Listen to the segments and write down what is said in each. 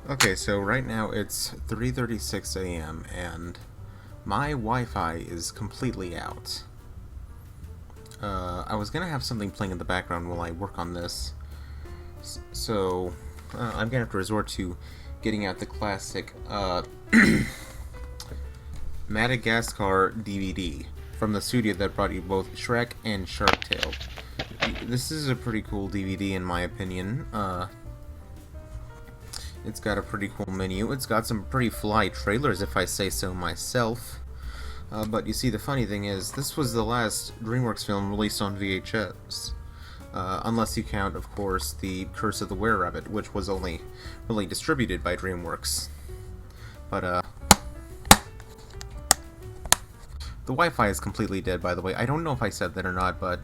Okay, so right now it's 3:36 a.m. and my Wi-Fi is completely out. I was gonna have something playing in the background while I work on this, so I'm gonna have to resort to getting out the classic Madagascar DVD from the studio that brought you both Shrek and Shark Tale. This is a pretty cool DVD in my opinion. It's got a pretty cool menu. It's got some pretty fly trailers, if I say so myself. But you see, the funny thing is, this was the last DreamWorks film released on VHS. Unless you count, of course, The Curse of the Were-Rabbit, which was only really distributed by DreamWorks. But, the Wi-Fi is completely dead, by the way. I don't know if I said that or not, but...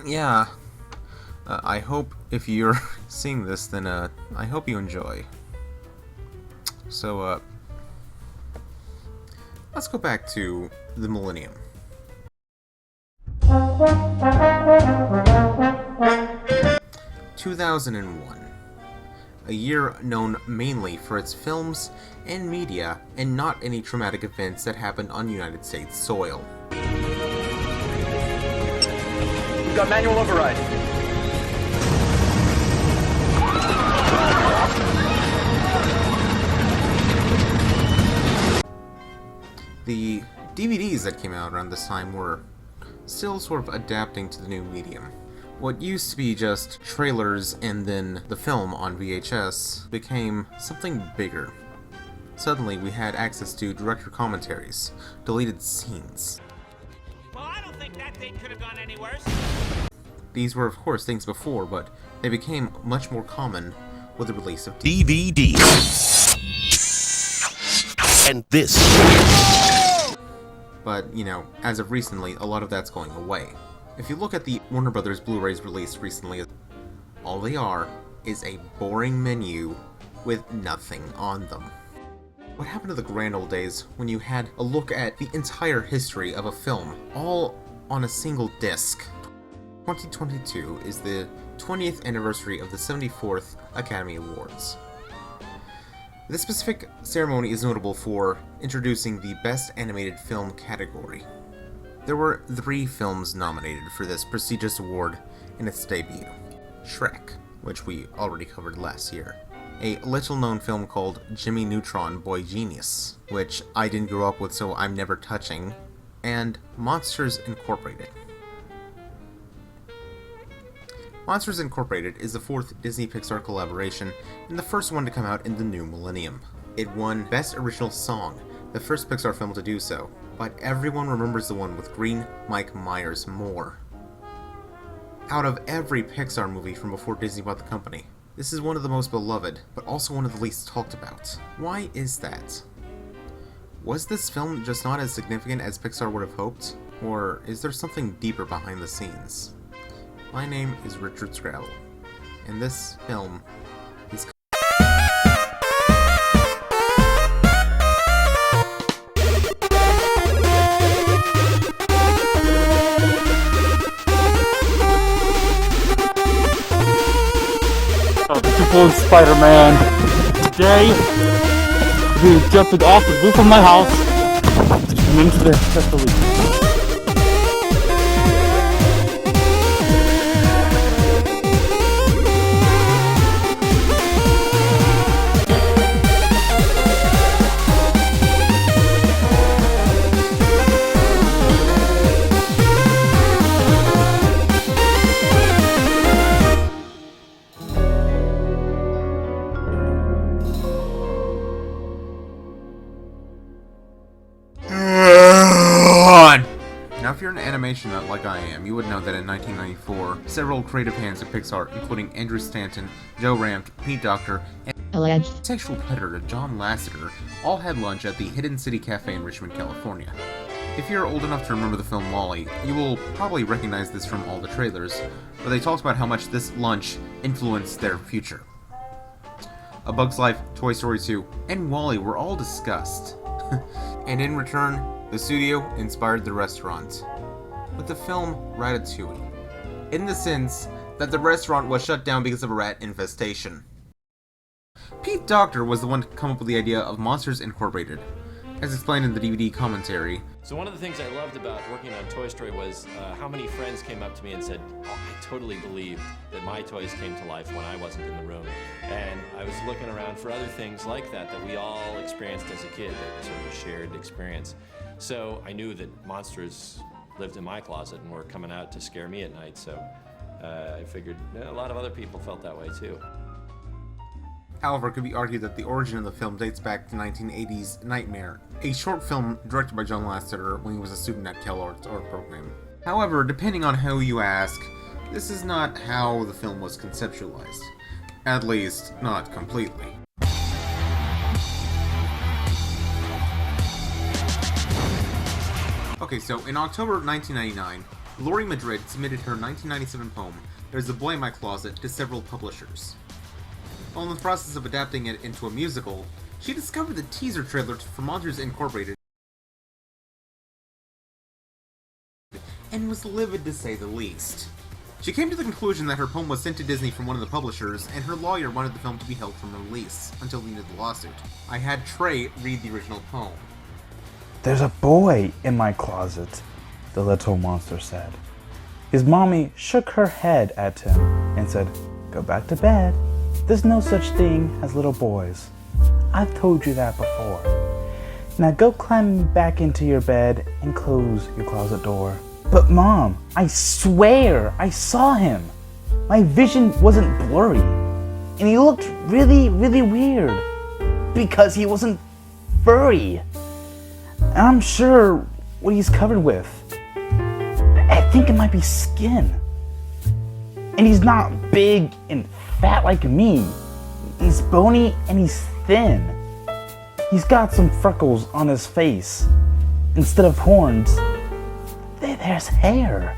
yeah. I hope if you're seeing this, then, I hope you enjoy. So, let's go back to the millennium. (2001), a year known mainly for its films and media, and not any traumatic events that happened on United States soil. We've got manual override. The DVDs that came out around this time were still sort of adapting to the new medium. What used to be just trailers and then the film on VHS became something bigger. Suddenly we had access to director commentaries, deleted scenes. Well, I don't think that thing could have gone any worse. These were of course things before, but they became much more common with the release of DVD. And this. But, you know, as of recently, a lot of that's going away. If you look at the Warner Brothers Blu-rays released recently, all they are is a boring menu with nothing on them. What happened to the grand old days when you had a look at the entire history of a film, all on a single disc? 2022 is the 20th anniversary of the 74th Academy Awards. This specific ceremony is notable for introducing the Best Animated Film category. There were 3 films nominated for this prestigious award in its debut. Shrek, which we already covered last year. A little-known film called Jimmy Neutron Boy Genius, which I didn't grow up with so I'm never touching. And Monsters Incorporated. Monsters Incorporated is the 4th Disney-Pixar collaboration and the first one to come out in the new millennium. It won Best Original Song, the first Pixar film to do so, but everyone remembers the one with green Mike Myers more. Out of every Pixar movie from before Disney bought the company, this is one of the most beloved, but also one of the least talked about. Why is that? Was this film just not as significant as Pixar would have hoped? Or is there something deeper behind the scenes? My name is Richard Scrabble, and this film is Beautiful Spider-Man. Today, we jumped off the roof of my house and into the facility. Now, if you're an animation nut like I am, you would know that in 1994, several creative hands at Pixar, including Andrew Stanton, Joe Ranft, Pete Docter, and alleged sexual predator John Lasseter, all had lunch at the Hidden City Cafe in Richmond, California. If you're old enough to remember the film WALL-E, you will probably recognize this from all the trailers, where they talked about how much this lunch influenced their future. A Bug's Life, Toy Story 2, and WALL-E were all discussed. And in return, the studio inspired the restaurant with the film Ratatouille, in the sense that the restaurant was shut down because of a rat infestation. Pete Docter was the one to come up with the idea of Monsters Incorporated. As explained in the DVD commentary, So one of the things I loved about working on Toy Story was how many friends came up to me and said, "Oh, I totally believed that my toys came to life when I wasn't in the room." And I was looking around for other things like that we all experienced as a kid, that was sort of a shared experience. So I knew that monsters lived in my closet and were coming out to scare me at night, so I figured a lot of other people felt that way too. however, it could be argued that the origin of the film dates back to 1980's Nightmare, a short film directed by John Lasseter when he was a student at Kellogg's art program. However, depending on who you ask, this is not how the film was conceptualized. At least, not completely. Okay, so in October 1999, Laurie Madrid submitted her 1997 poem, There's a Boy in My Closet, to several publishers. While in the process of adapting it into a musical, she discovered the teaser trailer for Monsters Incorporated and was livid to say the least. She came to the conclusion that her poem was sent to Disney from one of the publishers, and her lawyer wanted the film to be held from release until the end of the lawsuit. I had Tre read the original poem. There's a boy in my closet, the little monster said. His mommy shook her head at him and said, "Go back to bed. There's no such thing as little boys. I've told you that before. Now go climb back into your bed and close your closet door." "But Mom, I swear I saw him. My vision wasn't blurry. And he looked really, really weird. Because he wasn't furry. And I'm sure what he's covered with. I think it might be skin. And he's not big and fat like me. He's bony and he's thin. He's got some freckles on his face. Instead of horns, there's hair.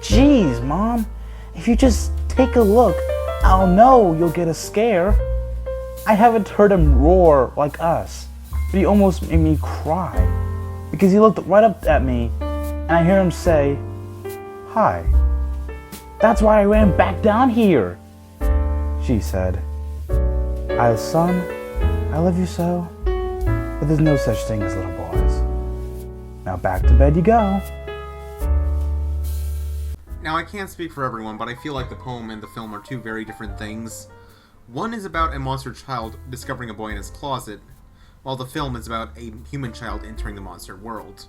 Jeez, Mom, if you just take a look, I'll know you'll get a scare." I haven't heard him roar like us, but he almost made me cry because he looked right up at me and I hear him say, "Hi. That's why I ran back down here," she said. Son, I love you so, but there's no such thing as little boys. Now back to bed you go." Now, I can't speak for everyone, but I feel like the poem and the film are two very different things. One is about a monster child discovering a boy in his closet, while the film is about a human child entering the monster world.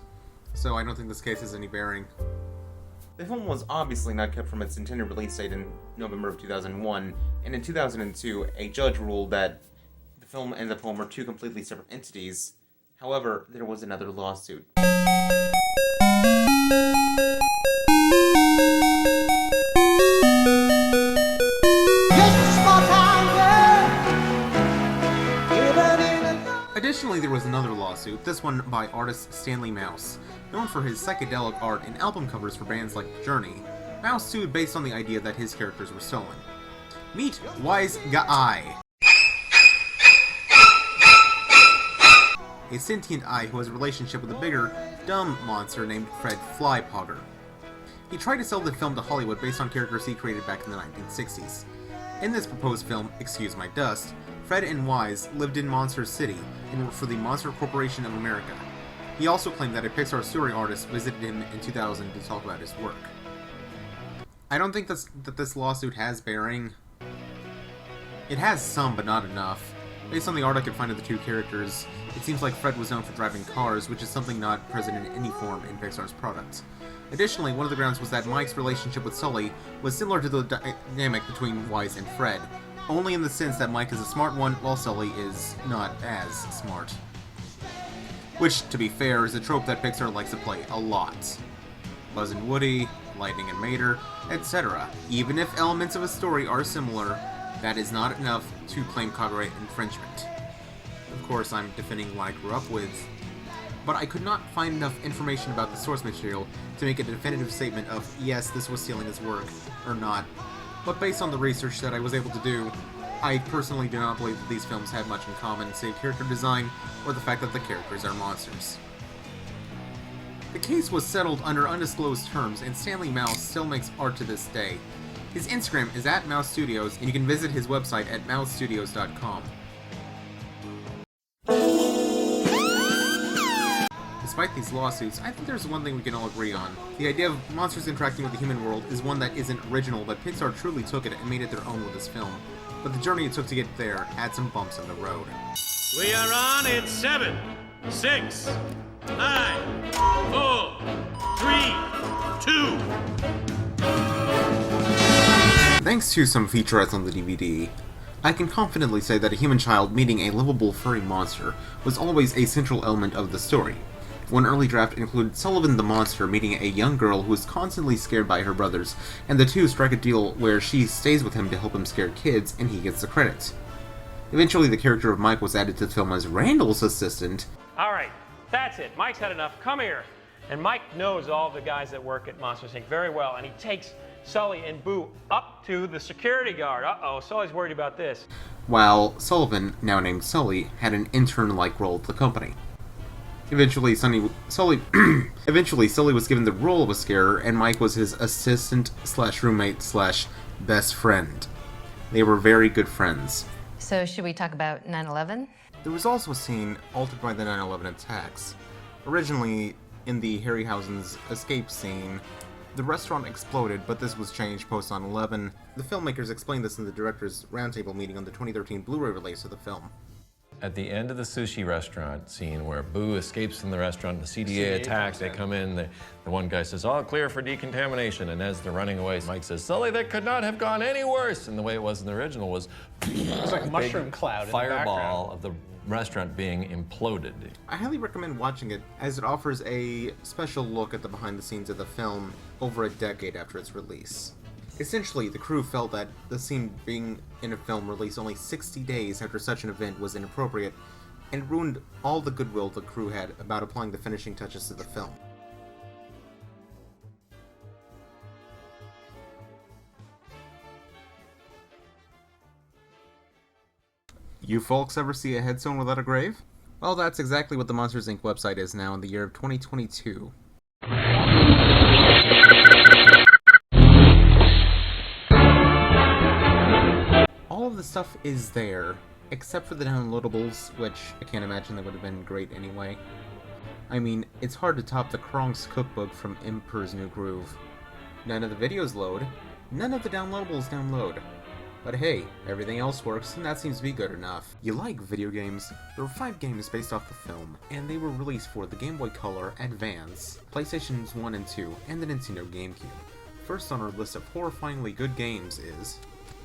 So I don't think this case has any bearing. The film was obviously not kept from its intended release date in November of 2001, and in 2002, a judge ruled that the film and the poem are two completely separate entities. However, there was another lawsuit. Additionally, there was another lawsuit, this one by artist Stanley Mouse. Known for his psychedelic art and album covers for bands like Journey, Mouse sued based on the idea that his characters were stolen. Meet Wise Guy, a sentient eye who has a relationship with a bigger, dumb monster named Fred Flypogger. He tried to sell the film to Hollywood based on characters he created back in the 1960s. In this proposed film, Excuse My Dust, Fred and Wise lived in Monster City and worked for the Monster Corporation of America. He also claimed that a Pixar story artist visited him in 2000 to talk about his work. I don't think that this lawsuit has bearing. It has some, but not enough. Based on the art I could find of the two characters, it seems like Fred was known for driving cars, which is something not present in any form in Pixar's products. Additionally, one of the grounds was that Mike's relationship with Sully was similar to the dynamic between Wise and Fred, only in the sense that Mike is a smart one, while Sully is not as smart. Which, to be fair, is a trope that Pixar likes to play a lot. Buzz and Woody, Lightning and Mater, etc. Even if elements of a story are similar, that is not enough to claim copyright infringement. Of course, I'm defending what I grew up with, but I could not find enough information about the source material to make a definitive statement of, yes, this was stealing his work, or not. But based on the research that I was able to do, I personally do not believe that these films have much in common, save character design, or the fact that the characters are monsters. The case was settled under undisclosed terms, and Stanley Mouse still makes art to this day. His Instagram is at Mouse Studios, and you can visit his website at mousestudios.com. Despite these lawsuits, I think there's one thing we can all agree on. The idea of monsters interacting with the human world is one that isn't original, but Pixar truly took it and made it their own with this film. But the journey it took to get there had some bumps in the road. We are on in 7, 6, 5, 4, 3, 2. Thanks to some featurettes on the DVD, I can confidently say that a human child meeting a livable furry monster was always a central element of the story. One early draft included Sullivan the monster meeting a young girl who is constantly scared by her brothers, and the two strike a deal where she stays with him to help him scare kids, and he gets the credits. Eventually, the character of Mike was added to the film as Randall's assistant. All right, that's it. Mike's had enough. Come here. And Mike knows all the guys that work at Monsters, Inc. very well, and he takes Sully and Boo up to the security guard. Uh-oh, Sully's worried about this. While Sullivan, now named Sully, had an intern-like role at the company. Eventually, Sully was given the role of a scarer, and Mike was his assistant/roommate/best friend. They were very good friends. So should we talk about 9/11? There was also a scene altered by the 9/11 attacks. Originally, in the Harryhausen's escape scene, the restaurant exploded, but this was changed post 9/11. The filmmakers explained this in the director's roundtable meeting on the 2013 Blu-ray release of the film. At the end of the sushi restaurant scene where Boo escapes from the restaurant, the CDA attacks, they come in, the one guy says, all clear for decontamination, and as they're running away, Mike says, Sully, that could not have gone any worse. And the way it was in the original was It's like a mushroom cloud in the fireball background. of the restaurant being imploded. I highly recommend watching it, as it offers a special look at the behind the scenes of the film over a decade after its release. Essentially, the crew felt that the scene being in a film released only 60 days after such an event was inappropriate, and ruined all the goodwill the crew had about applying the finishing touches to the film. You folks ever see a headstone without a grave? Well, that's exactly what the Monsters, Inc. website is now in the year of 2022. All of the stuff is there, except for the downloadables, which I can't imagine that would have been great anyway. I mean, it's hard to top the Kronk's cookbook from Emperor's New Groove. None of the videos load, none of the downloadables download. But hey, everything else works, and that seems to be good enough. You like video games? There were 5 games based off the film, and they were released for the Game Boy Color, Advance, PlayStations 1 and 2, and the Nintendo GameCube. First on our list of horrifyingly good games is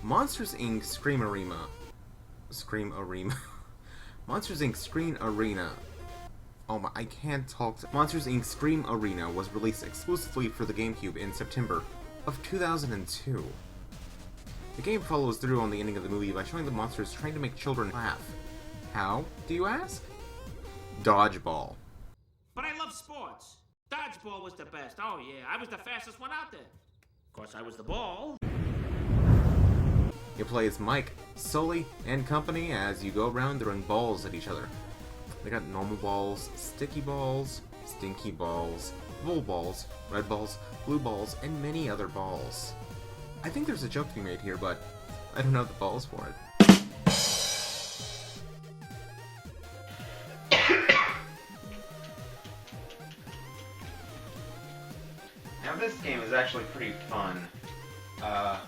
Monsters, Inc. Scream Arena. Monsters, Inc. Scream Arena. Oh my, I can't talk. Monsters, Inc. Scream Arena was released exclusively for the GameCube in September of 2002. The game follows through on the ending of the movie by showing the monsters trying to make children laugh. How, do you ask? Dodgeball. But I love sports. Dodgeball was the best. Oh yeah, I was the fastest one out there. Of course, I was the ball. You play as Mike, Sully, and company as you go around throwing balls at each other. They got normal balls, sticky balls, stinky balls, bull balls, red balls, blue balls, and many other balls. I think there's a joke to be made here, but I don't have the balls for it. Now this game is actually pretty fun. I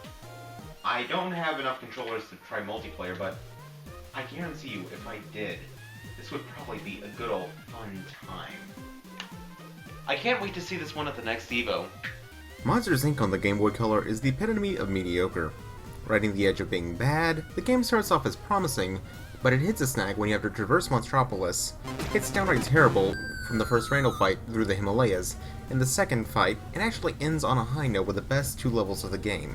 don't have enough controllers to try multiplayer, but I guarantee you if I did, this would probably be a good old fun time. I can't wait to see this one at the next Evo. Monsters, Inc. on the Game Boy Color is the epitome of mediocre. Riding the edge of being bad, the game starts off as promising, but it hits a snag when you have to traverse Monstropolis. It's downright terrible from the first Randall fight through the Himalayas. In the second fight, it actually ends on a high note with the best 2 levels of the game.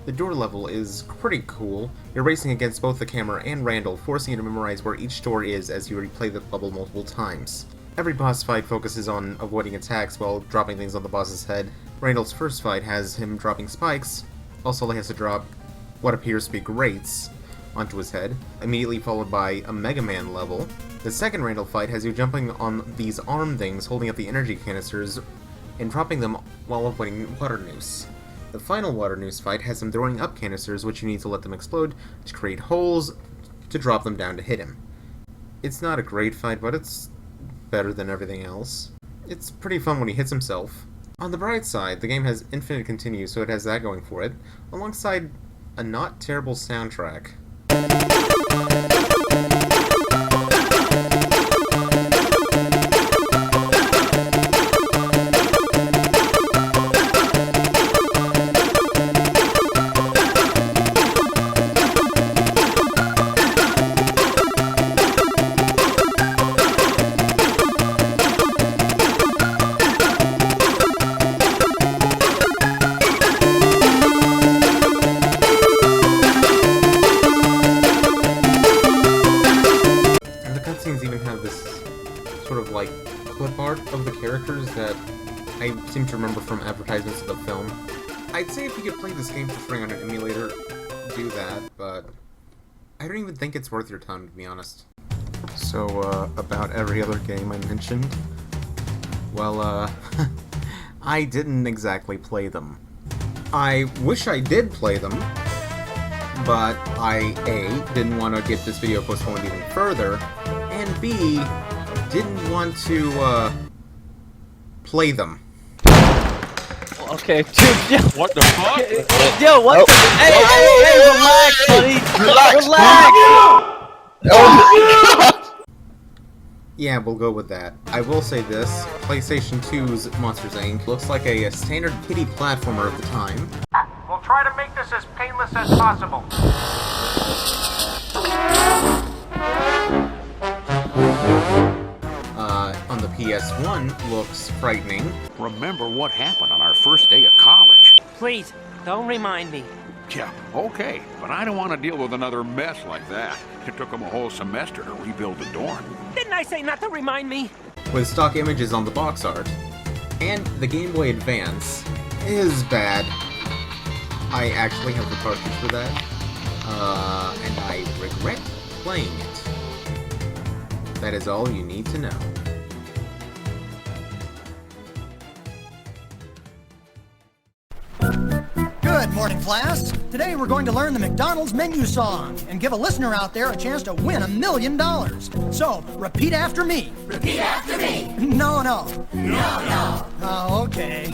The door level is pretty cool. You're racing against both the camera and Randall, forcing you to memorize where each door is as you replay the level multiple times. Every boss fight focuses on avoiding attacks while dropping things on the boss's head. Randall's first fight has him dropping spikes, while Sully has to drop what appears to be grates onto his head, immediately followed by a Mega Man level. The second Randall fight has you jumping on these arm things holding up the energy canisters and dropping them while avoiding water noose. The final water noose fight has him throwing up canisters, which you need to let them explode to create holes to drop them down to hit him. It's not a great fight, but it's better than everything else. It's pretty fun when he hits himself. On the bright side, the game has infinite continue, so it has that going for it, alongside a not terrible soundtrack. Clip art of the characters that I seem to remember from advertisements of the film. I'd say if you could play this game for free on an emulator, do that, but I don't even think it's worth your time, to be honest. So, about every other game I mentioned, well, I didn't exactly play them. I wish I did play them, but I, A, didn't want to get this video postponed even further, and B, didn't want to, play them. Okay, dude, yeah. What the fuck? Yo, what the? Hey, relax, buddy. Relax. Oh. Yeah, we'll go with that. I will say this, PlayStation 2's Monsters, Inc. looks like a standard kiddie platformer of the time. We'll try to make this as painless as possible. On the PS1, looks frightening. Remember what happened on our first day of college? Please, don't remind me. Yeah, okay, but I don't want to deal with another mess like that. It took them a whole semester to rebuild the dorm. Didn't I say not to remind me? With stock images on the box art. And the Game Boy Advance is bad. I actually have the cartridge for that. And I regret playing it. That is all you need to know. Good morning, class. Today we're going to learn the McDonald's menu song and give a listener out there a chance to win $1 million. So, repeat after me. Repeat after me. No. No, no. Oh, okay.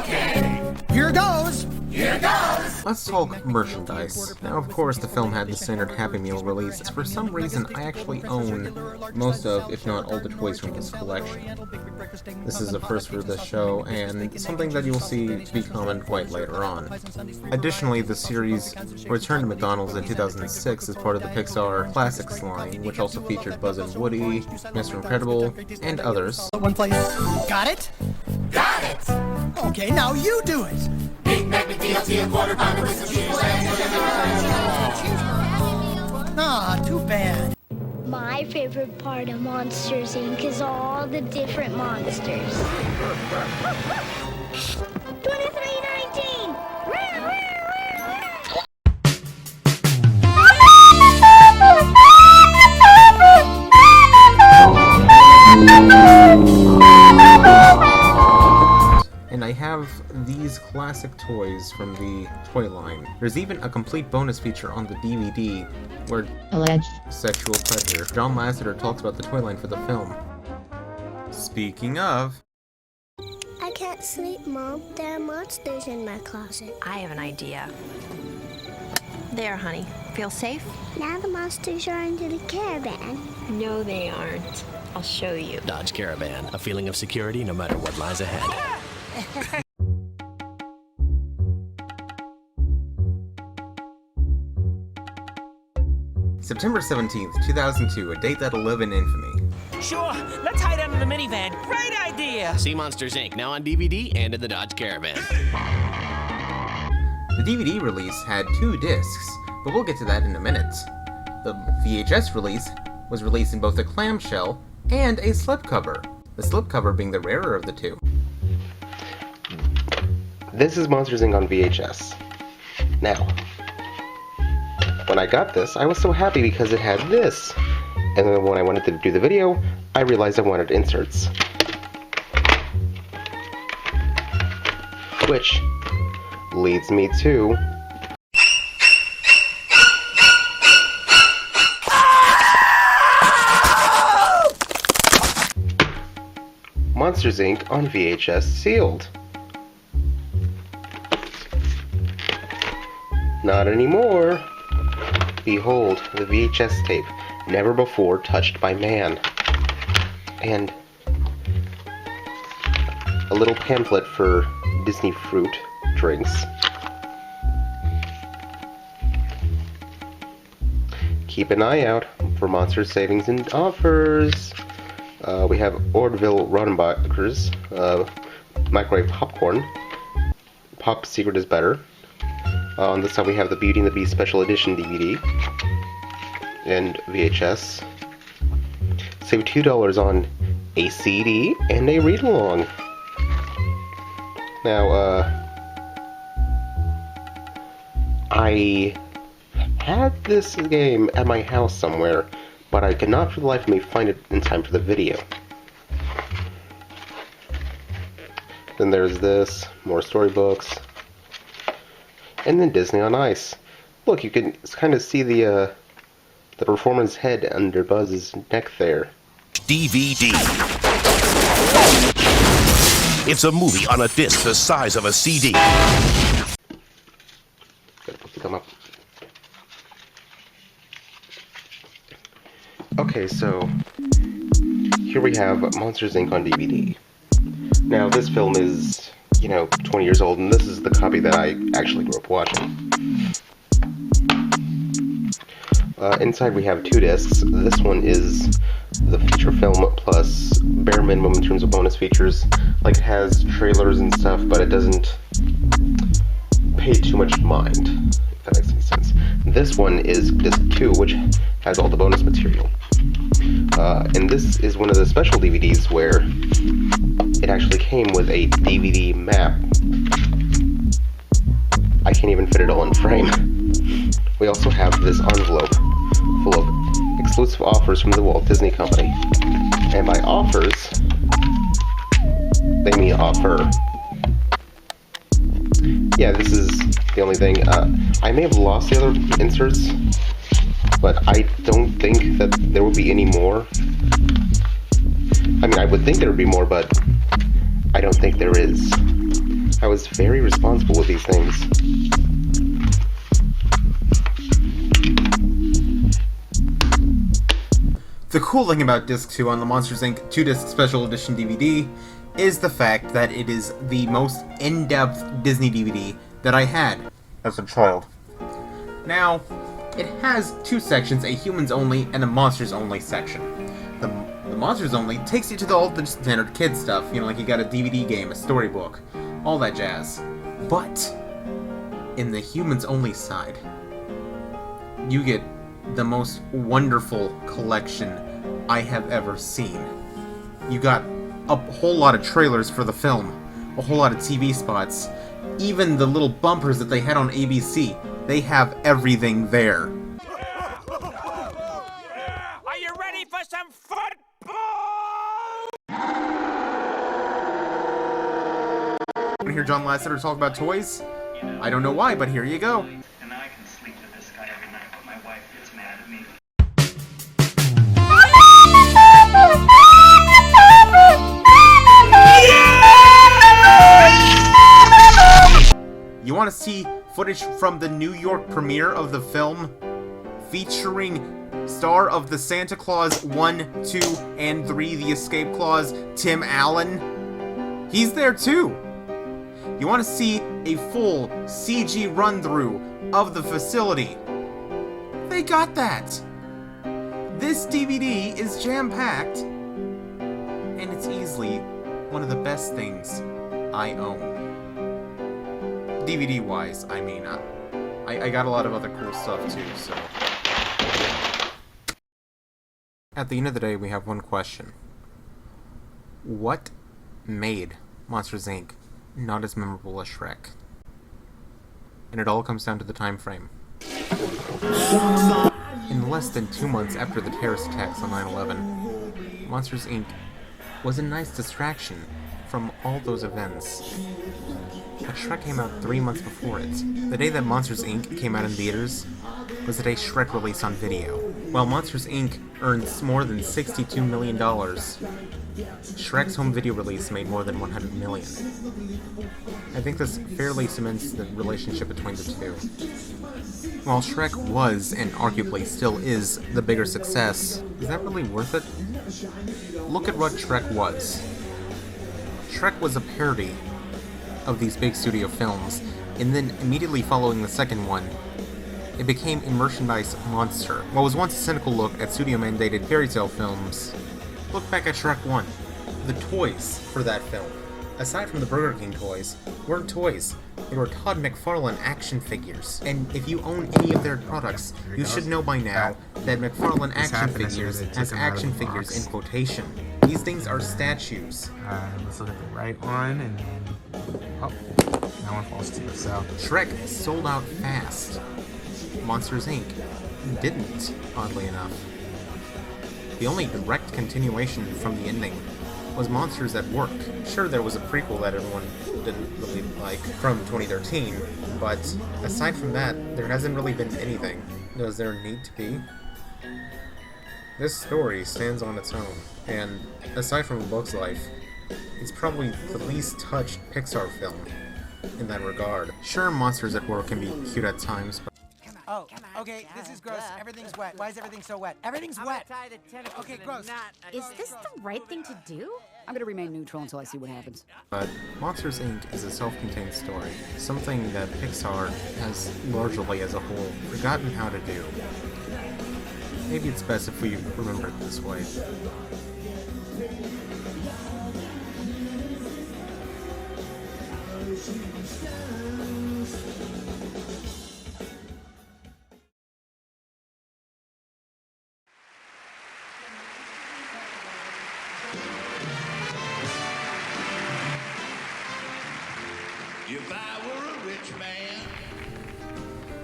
Okay. Here goes. Here goes! Let's talk merchandise. Now, of course, the film had the standard Happy Meal release. For some reason, I actually own most of, if not all, the toys from this collection. This is a first for this show, and something that you'll see be common quite later on. Additionally, the series returned to McDonald's in 2006 as part of the Pixar Classics line, which also featured Buzz and Woody, Mr. Incredible, and others. One place. Got it? Got it! Okay, now you do it! Big Mac McDLT, a quarter pounder with some cheese. Ah, too bad. My favorite part of Monsters, Inc. is all the different monsters. 2319! And I have these classic toys from the toy line. There's even a complete bonus feature on the DVD where alleged sexual predator John Lasseter talks about the toy line for the film. Speaking of... I can't sleep, Mom. There are monsters in my closet. I have an idea. There, honey. Feel safe? Now the monsters are into the caravan. No, they aren't. I'll show you. Dodge Caravan. A feeling of security no matter what lies ahead. September 17th, 2002, a date that'll live in infamy. Sure, let's hide under the minivan. Great idea! See Monsters, Inc. now on DVD and in the Dodge Caravan. The DVD release had 2 discs, but we'll get to that in a minute. The VHS release was released in both a clamshell and a slipcover, the slipcover being the rarer of the two. This is Monsters, Inc. on VHS. Now, when I got this, I was so happy because it had this. And then when I wanted to do the video, I realized I wanted inserts. Which, leads me to... Monsters, Inc. on VHS sealed. Not anymore. Behold, the VHS tape, never before touched by man. And a little pamphlet for Disney fruit drinks. Keep an eye out for Monster savings and offers. We have Orville Rodenbachers, microwave popcorn. Pop Secret is better. On this side we have the Beauty and the Beast Special Edition DVD and VHS. Save $2 on a CD and a read-along. Now, I had this game at my house somewhere, but I could not for the life of me find it in time for the video. Then there's this, more storybooks, and then Disney on Ice. Look, you can kind of see the performer's head under Buzz's neck there. DVD. It's a movie on a disc the size of a CD. Gotta put the gum up. Okay, so here we have Monsters, Inc. on DVD. Now, this film is, 20 years old, and this is the copy that I actually grew up watching. Inside we have 2 discs. This one is the feature film plus bare minimum in terms of bonus features. Like, it has trailers and stuff, but it doesn't pay too much mind, if that makes any sense. This one is disc 2, which has all the bonus material. And this is one of the special DVDs where it actually came with a DVD map. I can't even fit it all in frame. We also have this envelope full of exclusive offers from the Walt Disney Company. And by offers, they mean offer. Yeah, this is the only thing. I may have lost the other inserts, but I don't think that there will be any more. I mean, I would think there would be more, but I don't think there is. I was very responsible with these things. The cool thing about Disc 2 on the Monsters, Inc. 2-disc Special Edition DVD is the fact that it is the most in-depth Disney DVD that I had as a child. Now, it has 2 sections, a Humans Only and a Monsters Only section. The Monsters Only takes you to all the standard kid stuff, like you got a DVD game, a storybook, all that jazz. But, in the Humans Only side, you get the most wonderful collection I have ever seen. You got a whole lot of trailers for the film, a whole lot of TV spots, even the little bumpers that they had on ABC. They have everything there. Are you ready for some football? Want to hear John Lasseter talk about toys? I don't know why, but here you go. And I can sleep with this guy every night, but my wife gets mad at me. You want to see footage from the New York premiere of the film featuring star of the Santa Claus 1, 2, and 3, The Escape Clause, Tim Allen? He's there too! You want to see a full CG run-through of the facility? They got that! This DVD is jam-packed, and it's easily one of the best things I own. DVD-wise, I mean, I got a lot of other cool stuff too, so... At the end of the day, we have one question. What made Monsters, Inc. not as memorable as Shrek? And it all comes down to the time frame. In less than 2 months after the terrorist attacks on 9/11, Monsters, Inc. was a nice distraction from all those events. But Shrek came out 3 months before it. The day that Monsters, Inc. came out in theaters was the day Shrek released on video. While Monsters, Inc. earned more than $62 million, Shrek's home video release made more than $100 million. I think this fairly cements the relationship between the two. While Shrek was, and arguably still is, the bigger success, is that really worth it? Look at what Shrek was. Shrek was a parody of these big studio films, and then immediately following the second one, it became a merchandise monster. What was once a cynical look at studio-mandated fairy tale films, look back at Shrek 1. The toys for that film, aside from the Burger King toys, weren't toys. They were Todd McFarlane action figures. And if you own any of their products, you should know by now that McFarlane action figures has action figures in quotation. These things are statues. Let's look at the right one, and then... Oh, that one falls too, so... Shrek sold out fast. Monsters, Inc. didn't, oddly enough. The only direct continuation from the ending was Monsters at Work. Sure, there was a prequel that everyone didn't really like from 2013, but aside from that, there hasn't really been anything. Does there need to be? This story stands on its own, and aside from A Bug's Life, it's probably the least touched Pixar film in that regard. Sure, Monsters at Work can be cute at times, but Oh, okay, this is gross. Everything's wet. Why is everything so wet? Everything's wet. Okay, gross. Is this the right thing to do? I'm gonna remain neutral until I see what happens. But Monsters, Inc. is a self-contained story, something that Pixar has largely as a whole forgotten how to do. Maybe it's best if we remember it this way. If I were a rich man.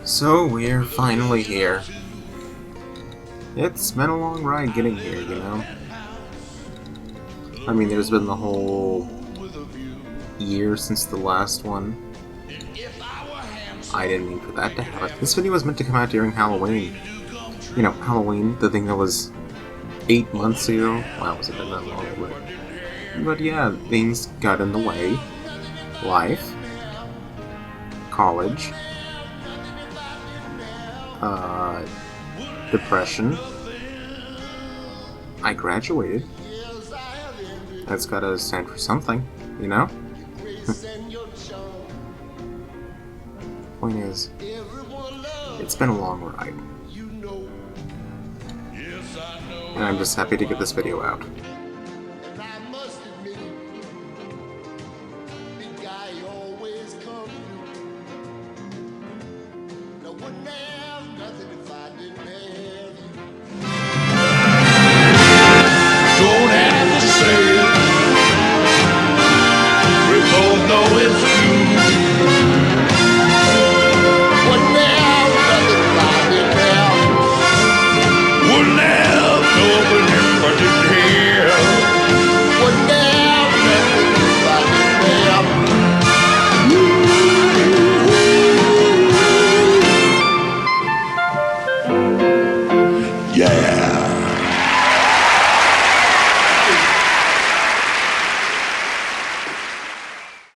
So we're finally here. It's been a long ride getting here, you know? I mean, there's been the whole year since the last one. I didn't mean for that to happen. This video was meant to come out during Halloween. You know, Halloween, the thing that was 8 months ago. Wow, was it been that long? But yeah, things got in the way. Life. College. Depression. I graduated. That's gotta stand for something, you know? Point is, it's been a long ride. And I'm just happy to get this video out.